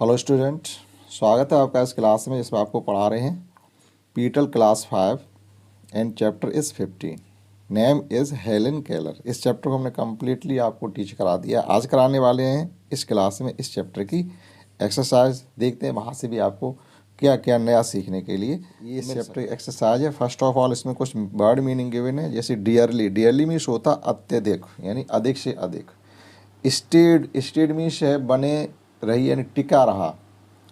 Hello student, स्वागत है आपका इस क्लास में जिसमें आपको पढ़ा रहे हैं petal class 5 and chapter is 15। Name is Helen Keller. इस चैप्टर को हमने कम्प्लीटली आपको टीच करा दिया। आज कराने वाले हैं इस क्लास में इस चैप्टर की एक्सरसाइज। देखते हैं वहाँ से भी आपको क्या क्या नया सीखने के लिए ये चैप्टर एक्सरसाइज है। फर्स्ट ऑफ ऑल इसमें कुछ वर्ड मीनिंग गिवन है, जैसे डियरली। डियरली मीन्स होता अत्यधिक, यानी अधिक से अधिक। स्टेड मीन्स है बने रही, यानी टिका रहा।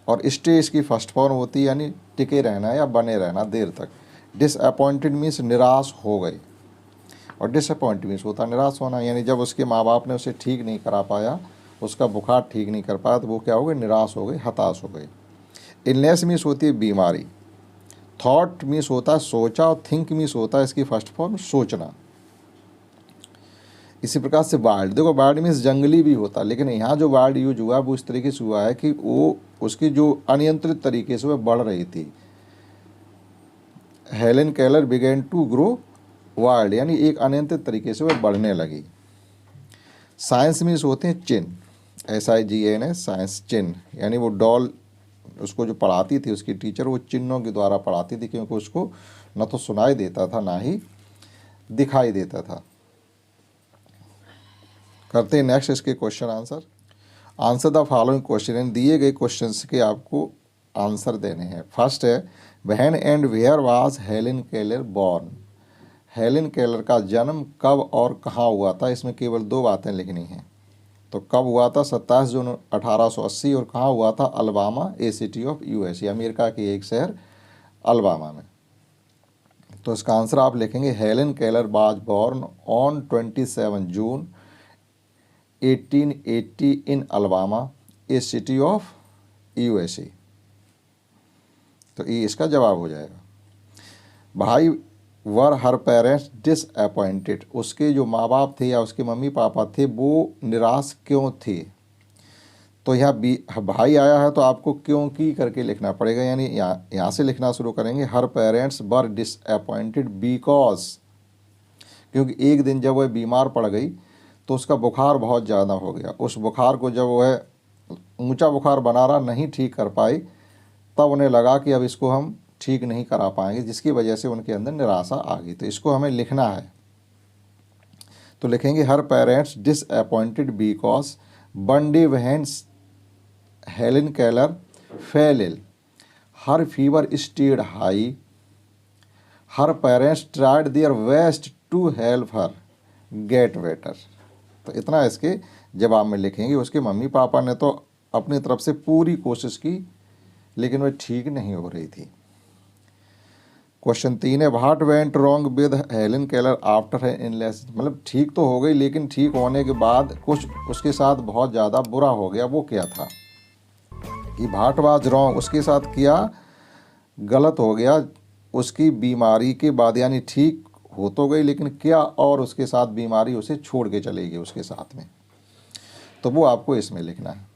और स्टे इसकी फर्स्ट फॉर्म होती है, यानी टिके रहना या बने रहना देर तक। डिसअपॉइंटेड मीन्स निराश हो गए, और डिसअपॉइंट मीन्स होता निराश होना, यानी जब उसके माँ बाप ने उसे ठीक नहीं करा पाया, उसका बुखार ठीक नहीं कर पाया, तो वो क्या हो गए, निराश हो गए, हताश हो गए। इलनेस मीन्स होती है बीमारी। थॉट मीन्स होता है सोचा, और थिंक मीन्स होता है इसकी फर्स्ट फॉर्म सोचना। इसी प्रकार से वाइल्ड, देखो वाइल्ड मीन्स जंगली भी होता है, लेकिन यहाँ जो वाइल्ड यूज हुआ वो इस तरीके से हुआ है कि वो उसकी जो अनियंत्रित तरीके से वह बढ़ रही थी। Helen Keller began to grow wild, यानी एक अनियंत्रित तरीके से वह बढ़ने लगी। साइंस मीन्स होते हैं चिन्ह, SIGN, साइंस चिन्ह, यानी वो डॉल उसको जो पढ़ाती थी उसकी टीचर, वो चिन्हों के द्वारा पढ़ाती थी, क्योंकि उसको न तो सुनाई देता था ना ही दिखाई देता था। करते हैं नेक्स्ट इसके question answer. Answer the following question, दिए गए क्वेश्चंस के आपको आंसर देने हैं। फर्स्ट है when and where was Helen Keller born. Helen Keller का जन्म कब और कहाँ हुआ था, इसमें केवल दो बातें लिखनी हैं। तो कब हुआ था, 27 जून 1880, और कहाँ हुआ था, Alabama, A city of USA, America के एक शहर अल्बामा में। तो इसका आंसर आप लिखेंगे Helen Keller was born on 27 June 1880 in Alabama, A city of USA। तो ये इसका जवाब हो जाएगा। भाई वर हर पेरेंट्स डिसअपॉइंटेड, उसके जो माँ बाप थे या उसके मम्मी पापा थे वो निराश क्यों थे। तो यहाँ भाई आया है तो आपको क्यों की करके लिखना पड़ेगा, यानी यहाँ से लिखना शुरू करेंगे। हर पेरेंट्स वर डिसअपॉइंटेड बिकॉज, क्योंकि एक दिन जब वह बीमार पड़ गई तो उसका बुखार बहुत ज़्यादा हो गया। उस बुखार को जब वह ऊंचा बुखार बना रहा, नहीं ठीक कर पाई, तब उन्हें लगा कि अब इसको हम ठीक नहीं करा पाएंगे, जिसकी वजह से उनके अंदर निराशा आ गई। तो इसको हमें लिखना है, तो लिखेंगे her parents disappointed because one day when Helen Keller fell ill, her fever stayed high, her parents tried their best to help her get better. तो इतना इसके जवाब में लिखेंगे। उसके मम्मी पापा ने तो अपनी तरफ से पूरी कोशिश की, लेकिन वह ठीक नहीं हो रही थी। क्वेश्चन 3 है what went wrong with Helen Keller after है इलनेस, मतलब ठीक तो हो गई, लेकिन ठीक होने के बाद कुछ उसके साथ बहुत ज़्यादा बुरा हो गया। वो क्या था कि व्हाट वाज रॉन्ग, उसके साथ क्या गलत हो गया उसकी बीमारी के बाद, यानी ठीक हो तो गई, लेकिन क्या और उसके साथ बीमारी उसे छोड़ के चली गई उसके साथ में। तो वो आपको इसमें लिखना है।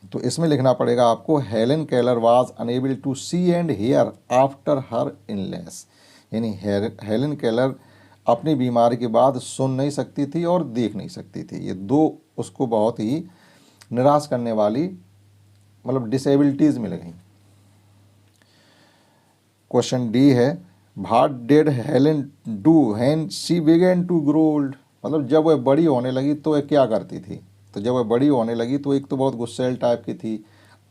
तो इसमें लिखना पड़ेगा आपको Helen Keller was unable to see and hear after her illness, यानी हेलेन केलर अपनी बीमारी के बाद सुन नहीं सकती थी और देख नहीं सकती थी। ये दो उसको बहुत ही निराश करने वाली मतलब डिसेबिलिटीज़ मिल गई। क्वेश्चन डी है what did Helen do when she began to grow old, मतलब जब वह बड़ी होने लगी तो वह क्या करती थी। तो जब वह बड़ी होने लगी तो एक तो बहुत गुस्सैल टाइप की थी,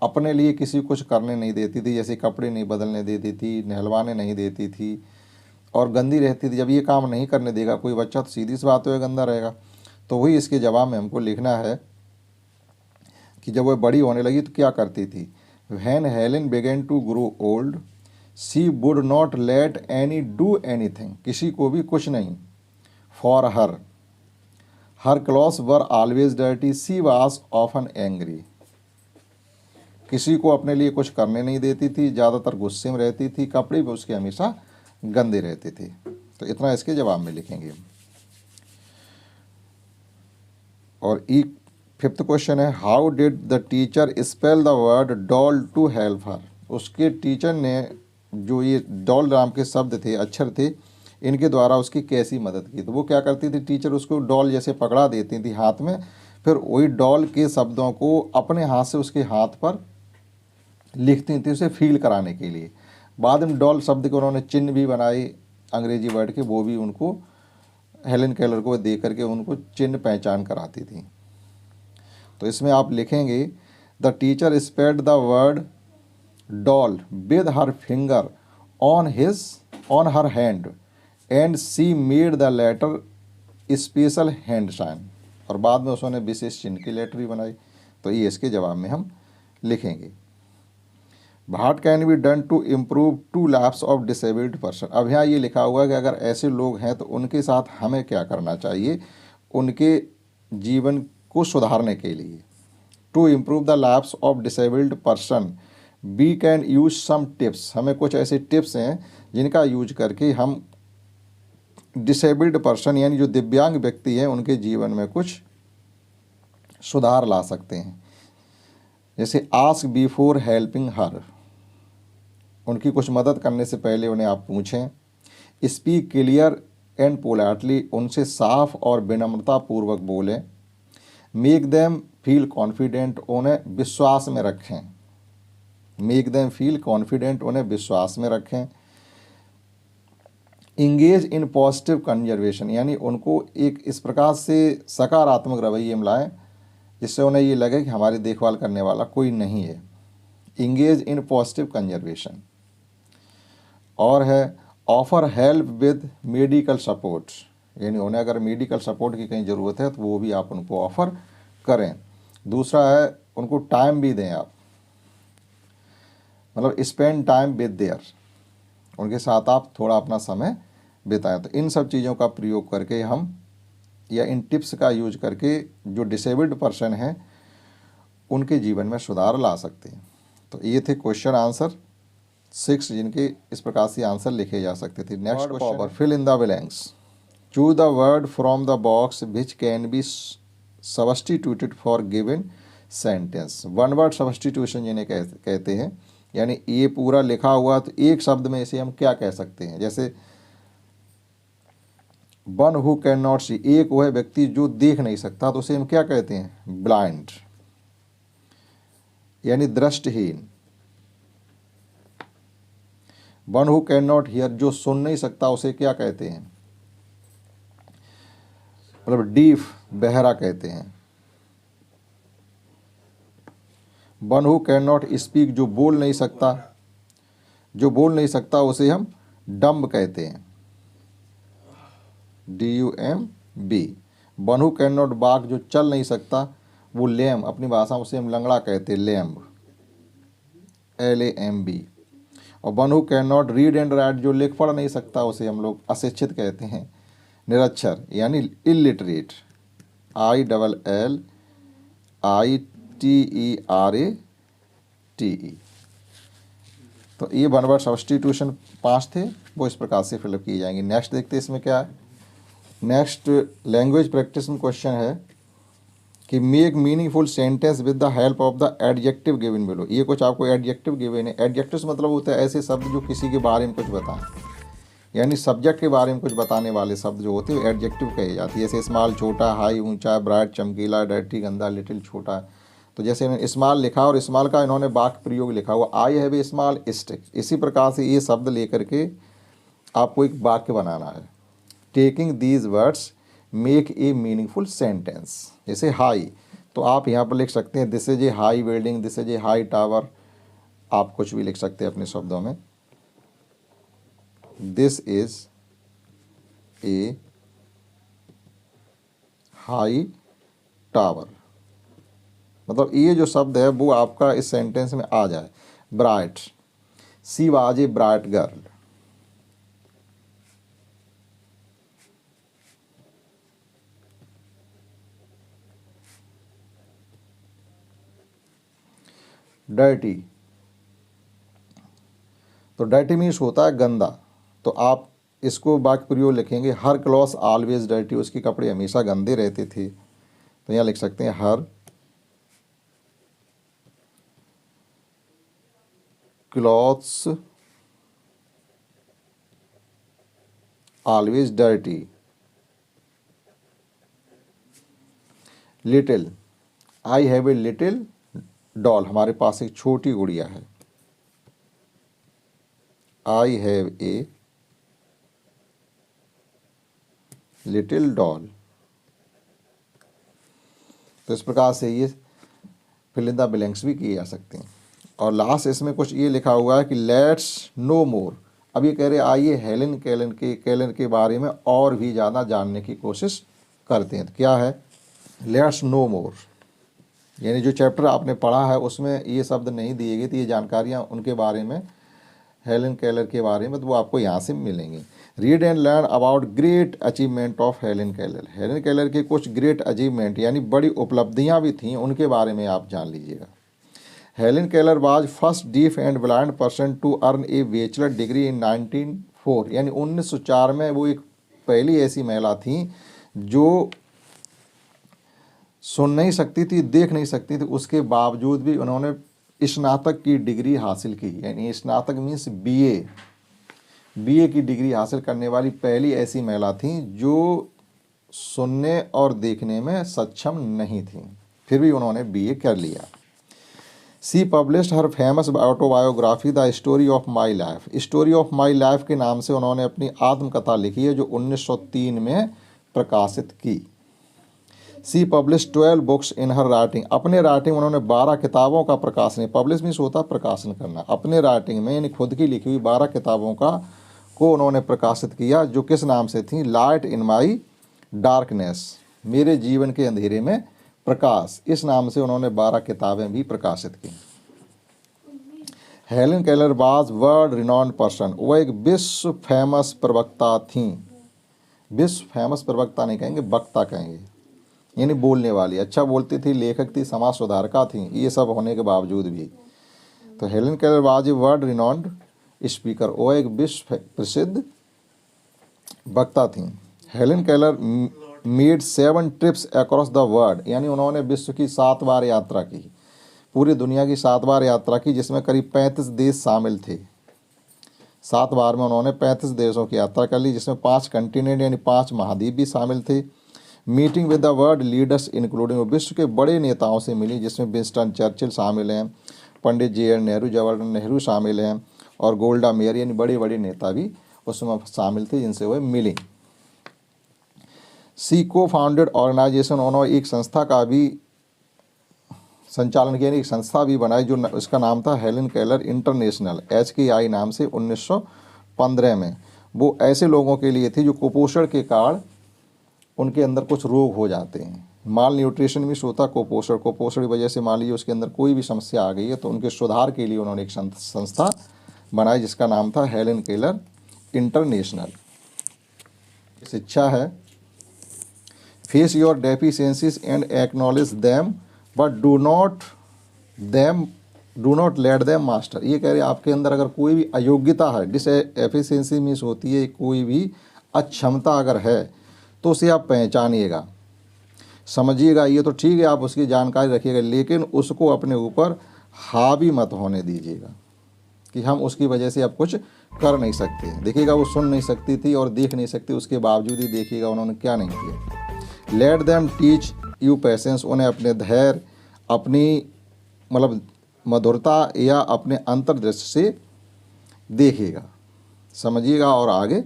अपने लिए किसी कुछ करने नहीं देती थी, जैसे कपड़े नहीं बदलने देती थी, नहलवाने नहीं देती थी, और गंदी रहती थी। जब ये काम नहीं करने देगा कोई बच्चा तो सीधी सी बात है गंदा रहेगा। तो वही इसके जवाब में हमको लिखना है कि जब वह बड़ी होने लगी तो क्या करती थी। When Helen began to grow old she would not let any do anything, किसी को भी कुछ नहीं। For her her clothes were always dirty she was often angry, किसी को अपने लिए कुछ करने नहीं देती थी, ज़्यादातर गुस्से में रहती थी, कपड़े भी उसके हमेशा गंदे रहते थे। तो इतना इसके जवाब में लिखेंगे। और फिफ्थ क्वेश्चन है how did the teacher spell the word doll to help her, उसके टीचर ने जो ये डॉल नाम के शब्द थे, अक्षर थे, इनके द्वारा उसकी कैसी मदद की। तो वो क्या करती थी, टीचर उसको डॉल जैसे पकड़ा देती थी हाथ में, फिर वही डॉल के शब्दों को अपने हाथ से उसके हाथ पर लिखती थी उसे फील कराने के लिए। बाद में डॉल शब्द के उन्होंने चिन्ह भी बनाए अंग्रेजी वर्ड के, वो भी उनको हेलन केलर को दे करके उनको चिन्ह पहचान कराती थी। तो इसमें आप लिखेंगे the teacher spelled the word doll with her finger on her hand and she made the letter special hand sign, और बाद में उसने विशेष चिन्ह की लेटर भी बनाई। तो ये इसके जवाब में हम लिखेंगे। What can be done to improve to lives of disabled person. अब यहाँ ये लिखा हुआ है कि अगर ऐसे लोग हैं तो उनके साथ हमें क्या करना चाहिए, उनके जीवन को सुधारने के लिए। To improve the lives of disabled person we can use some tips. हमें कुछ ऐसे टिप्स हैं जिनका यूज करके हम डिसेबल्ड पर्सन यानी जो दिव्यांग व्यक्ति हैं उनके जीवन में कुछ सुधार ला सकते हैं। जैसे आस्क बिफोर हेल्पिंग हर, उनकी कुछ मदद करने से पहले उन्हें आप पूछें। स्पीक क्लियर एंड पोलाइटली, उनसे साफ और विनम्रता पूर्वक बोलें। मेक देम फील कॉन्फिडेंट, उन्हें विश्वास में रखें। मेक देम फील कॉन्फिडेंट, उन्हें विश्वास में रखें। इंगेज इन पॉजिटिव कंजर्वेशन, यानी उनको एक इस प्रकार से सकारात्मक रवैये में लाएं जिससे उन्हें ये लगे कि हमारी देखभाल करने वाला कोई नहीं है। Engage in positive conservation. और है offer help with medical support, यानी उन्हें अगर मेडिकल सपोर्ट की कहीं ज़रूरत है तो वो भी आप उनको ऑफ़र करें। दूसरा है उनको टाइम भी दें आप, मतलब स्पेंड टाइम विद देयर, उनके साथ आप थोड़ा अपना समय बिताएं। तो इन सब चीज़ों का प्रयोग करके हम या इन टिप्स का यूज करके जो डिसेबल्ड पर्सन हैं उनके जीवन में सुधार ला सकते हैं। तो ये थे क्वेश्चन आंसर 6 जिनके इस प्रकार से आंसर लिखे जा सकते थे। Next question, fill in the blanks. Choose the word from the box which can be substituted for given sentence. One word substitution जिन्हें कहते हैं, यानी ये पूरा लिखा हुआ तो एक शब्द में इसे हम क्या कह सकते हैं। जैसे वन हु कैन नॉट सी, एक वह व्यक्ति जो देख नहीं सकता, तो उसे हम क्या कहते हैं, ब्लाइंड, यानी दृष्टिहीन। One who can not here, जो सुन नहीं सकता उसे क्या कहते हैं, मतलब डीफ, बहरा कहते हैं। One who can not speak, जो बोल नहीं सकता उसे हम डम्ब कहते हैं, DUMB। One who can not walk, जो चल नहीं सकता, वो लेम, अपनी भाषा में उसे हम लंगड़ा कहते हैं, लेम्ब, LAMB। और one who can not read and right, जो लिख पढ़ नहीं सकता उसे हम लोग अशिक्षित कहते हैं, निरक्षर, यानी इलिटरेट, ILLITERATE। तो ये वन वर्ड सब्स्टिट्यूशन 5 थे, वो इस प्रकार से फिलअप किए जाएंगे। नेक्स्ट देखते हैं इसमें क्या है। नेक्स्ट लैंग्वेज प्रैक्टिस में क्वेश्चन है कि make meaningful sentence with the help of the adjective given below. ये कुछ आपको एडजेक्टिव गिवन है। एडजेक्टिव्स मतलब होता है ऐसे शब्द जो किसी के बारे में कुछ बताएं, यानी सब्जेक्ट के बारे में कुछ बताने वाले शब्द जो होते हैं एडजेक्टिव कहे जाते हैं। जैसे स्मॉल छोटा, हाई ऊंचा, ब्राइट चमकीला, डर्टी गंदा, लिटिल छोटा। तो जैसे इन्होंने स्मॉल लिखा और स्मॉल का इन्होंने वाक्य प्रयोग लिखा हुआ, I have a small stick. इसी प्रकार से ये शब्द लेकर के आपको एक वाक्य बनाना है। Taking these words make a meaningful sentence. जैसे हाई, तो आप यहाँ पर लिख सकते हैं this is a high building, this is a high tower. आप कुछ भी लिख सकते हैं अपने शब्दों में। This is a high tower, मतलब ये जो शब्द है वो आपका इस सेंटेंस में आ जाए। Bright, she was a bright girl. Dirty, तो डर्टी मीन्स होता है गंदा। तो आप इसको वाक्य प्रयोग लिखेंगे, हर क्लॉथ ऑलवेज डर्टी, उसके कपड़े हमेशा गंदे रहते थे। तो यहाँ लिख सकते हैं हर clothes always dirty. Little, I have a little doll, हमारे पास एक छोटी गुड़िया है। I have a little doll. तो इस प्रकार से ये फिल इन द ब्लैंक्स भी किए जा सकते हैं। और लास्ट इसमें कुछ ये लिखा हुआ है कि लेट्स नो मोर। अब ये कह रहे आइए हेलेन केलर के बारे में और भी ज़्यादा जानने की कोशिश करते हैं। तो क्या है लेट्स नो मोर, यानी जो चैप्टर आपने पढ़ा है उसमें ये शब्द नहीं दिए गए, तो ये जानकारियाँ उनके बारे में, हेलेन केलर के बारे में, तो वो आपको यहाँ से मिलेंगी। Read and learn about great achievement of Helen Keller. Helen Keller के कुछ ग्रेट अचीवमेंट यानी बड़ी उपलब्धियाँ भी थीं, उनके बारे में आप जान लीजिएगा। Helen Keller was first deaf and blind person to earn a bachelor degree in 1904, यानी 1904 में वो एक पहली ऐसी महिला थी जो सुन नहीं सकती थी, देख नहीं सकती थी, उसके बावजूद भी उन्होंने स्नातक की डिग्री हासिल की। यानी स्नातक मीन्स बीए की डिग्री हासिल करने वाली पहली ऐसी महिला थी जो सुनने और देखने में सक्षम नहीं थी, फिर भी उन्होंने बीए कर लिया। She published her famous autobiography the story of my life. Story of my life के नाम से उन्होंने अपनी आत्मकथा लिखी है जो 1903 में प्रकाशित की। She publish 12 books in her writing. अपने राइटिंग उन्होंने 12 किताबों का प्रकाशन, पब्लिश मीन्स होता प्रकाशन करना, अपने राइटिंग में यानी खुद की लिखी हुई 12 किताबों को उन्होंने प्रकाशित किया, जो किस नाम से थी, लाइट इन माई डार्कनेस, मेरे जीवन के अंधेरे में प्रकाश, इस नाम से उन्होंने 12 किताबें भी प्रकाशित की। Helen Keller was world renowned person, वह एक विश्व फेमस प्रवक्ता थी। विश्व फेमस प्रवक्ता नहीं कहेंगे, वक्ता कहेंगे, यानी बोलने वाली, अच्छा बोलती थी, लेखक थी, समाज सुधारका थी, ये सब होने के बावजूद भी। तो Helen Keller was a world renowned speaker, वो एक विश्व प्रसिद्ध वक्ता थी। Helen Keller made 7 trips across the world, यानी उन्होंने विश्व की 7 बार यात्रा की, पूरी दुनिया की 7 बार यात्रा की, जिसमें करीब 35 देश शामिल थे। 7 बार में उन्होंने 35 देशों की यात्रा कर ली, जिसमें 5 कंटिनेंट यानी 5 महाद्वीप भी शामिल थे। Meeting with the world leaders including, विश्व के बड़े नेताओं से मिली, जिसमें विंस्टन चर्चिल शामिल हैं, पंडित जवाहरलाल नेहरू, जवाहरलाल नेहरू शामिल हैं, और गोल्डा मेयर, यानी बड़े बड़े नेता भी उसमें शामिल थे जिनसे वह मिली। सी को फाउंडेड ऑर्गेनाइजेशन, उन्होंने एक संस्था का भी संचालन किया, एक संस्था भी बनाई जो उसका नाम था हेलेन केलर इंटरनेशनल, HKI नाम से 1915 में। वो ऐसे लोगों के लिए थी जो कुपोषण के कारण उनके अंदर कुछ रोग हो जाते हैं, माल न्यूट्रिशन भी होता कुपोषण की वजह से मान लीजिए उसके अंदर कोई भी समस्या आ गई है, तो उनके सुधार के लिए उन्होंने एक संस्था बनाई जिसका नाम था हेलेन केलर इंटरनेशनल। शिक्षा है, face your deficiencies and acknowledge them but do not let them master. ये कह रहे आपके अंदर अगर कोई भी अयोग्यता है, डिसएफिशिएंसी मीन्स होती है कोई भी अक्षमता अगर है, तो उसे आप पहचानिएगा, समझिएगा, ये तो ठीक है, आप उसकी जानकारी रखिएगा, लेकिन उसको अपने ऊपर हावी मत होने दीजिएगा कि हम उसकी वजह से अब कुछ कर नहीं सकते। देखिएगा वो सुन नहीं सकती थी और देख नहीं सकती, उसके बावजूद ही देखिएगा उन्होंने क्या नहीं किया। Let them teach you patience, उन्हें अपने धैर्य, अपनी मतलब मधुरता या अपने अंतर्दृष्टि से देखिएगा, समझिएगा और आगे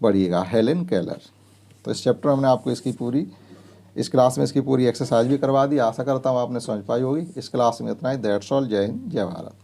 बढ़िएगा। Helen Keller. तो इस चैप्टर में हमने आपको इस क्लास में इसकी पूरी एक्सरसाइज भी करवा दी। आशा करता हूँ आपने समझ पाई होगी। इस क्लास में इतना ही। That's all. जय हिंद, जय भारत।